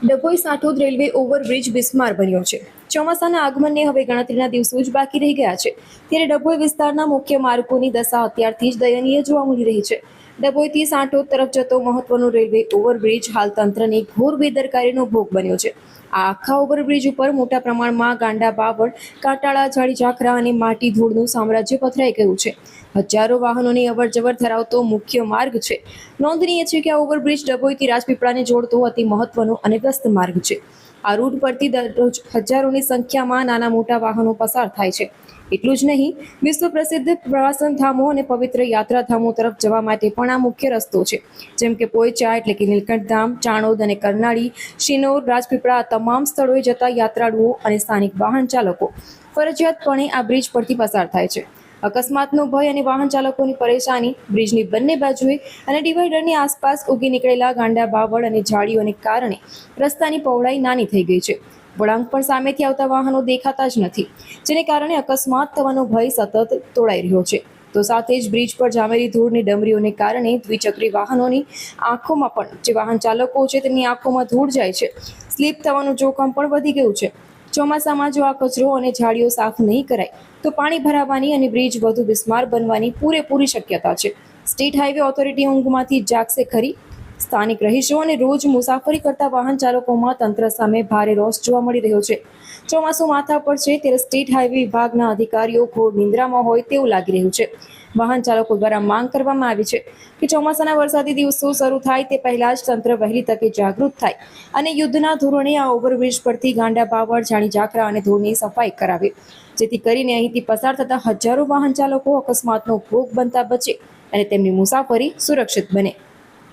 Dabhoi સાંઠોદ railway overbridge બિસ્માર બન્યો છે। ચોમાસાના આગમનને હવે ગણતરીના દિવસો જ બાકી રહી ગયા છે, ત્યારે ડભોઈ વિસ્તારના મુખ્ય માર્ગોની દશા અત્યારથી જ દયનીય જોવા મળી રહી છે। ડભોઈથી સાંઠોદ તરફ જતો મહત્વનો રેલવે ઓવરબ્રિજ હાલ તંત્રની ઘોર બેદરકારીનો ભોગ બન્યો છે। આ આખા ઓવરબ્રિજ ઉપર મોટા પ્રમાણમાં ગાંડા બાવળ, કાંટાળા, ઝાડી ઝાખરા અને માટી ધૂળનું સામ્રાજ્ય પથરાઈ ગયું છે। હજારો વાહનોની અવરજવર ધરાવતો મુખ્ય માર્ગ છે। નોંધનીય છે કે આ ઓવરબ્રિજ ડભોઈથી રાજપીપળાને જોડતો અતિ મહત્વનો અને વ્યસ્ત માર્ગ છે। આ રૂટ પરથી દરરોજ હજારોની સંખ્યામાં નાના મોટા વાહનો પસાર થાય છે। એટલું જ નહીં, વિશ્વ પ્રસિદ્ધ પ્રવાસન ધામો અને પવિત્ર યાત્રાધામો તરફ જવા માટે પણ આ મુખ્ય રસ્તો છે, જેમ કે પોઈચા એટલે કે નીલકંઠ ધામ, ચાણોદ અને કરનાળી, શિનોર, રાજપીપળા આ તમામ સ્થળોએ જતા યાત્રાળુઓ અને સ્થાનિક વાહન ચાલકો ફરજિયાતપણે આ બ્રિજ પરથી પસાર થાય છે। અકસ્માતનો ભય અને વાહન ચાલકોની પરેશાની બ્રિજની બંને બાજુએ અને ડિવાઈડરની આસપાસ ઉગી નીકળેલા ગાંડા બાવળ અને ઝાડીઓને કારણે રસ્તાની પહોળાઈ નાની થઈ ગઈ છે। વળાંક પણ સામેથી આવતા વાહનો દેખાતા જ નથી, જેને કારણે અકસ્માત થવાનો ભય સતત તોળાઈ રહ્યો છે। તો સાથે જ બ્રિજ પર જામેલી ધૂળની ડમરીઓને કારણે દ્વિચક્રી વાહનોની આંખોમાં પણ જે વાહન ચાલકો છે તેમની આંખોમાં ધૂળ જાય છે, સ્લીપ થવાનું જોખમ પણ વધી ગયું છે। ચોમાસામાં જો આ કચરો અને ઝાડીઓ સાફ નહીં કરાય તો પાણી ભરાવાની અને બ્રિજ વધુ બિસ્માર બનવાની પૂરેપૂરી શક્યતા છે। સ્ટેટ હાઈવે ઓથોરિટી ઊંઘમાંથી જાગશે ખરી? સ્થાનિક રહીશો અને રોજ મુસાફરી કરતા વાહન ચાલકોમાં તંત્ર સામે ભારે રોષ જોવા મળી રહ્યો છે। ચોમાસું માથા પર છે ત્યારે સ્ટેટ હાઈવે વિભાગના અધિકારીઓ ઘોર નિંદ્રામાં હોય તેવું લાગી રહ્યું છે। વાહન ચાલકો દ્વારા માંગ કરવામાં આવી છે કે ચોમાસાના વરસાદી દિવસો શરૂ થાય તે પહેલા જ તંત્ર વહેલી તકે જાગૃત થાય અને યુદ્ધના ધોરણે આ ઓવરબ્રિજ પરથી ગાંડા બાવળ, ઝાડી ઝાખરા અને ધૂળની સફાઈ કરાવે, જેથી કરીને અહીંથી પસાર થતા હજારો વાહન ચાલકો અકસ્માતનો ભોગ બનતા બચે અને તેમની મુસાફરી સુરક્ષિત બને।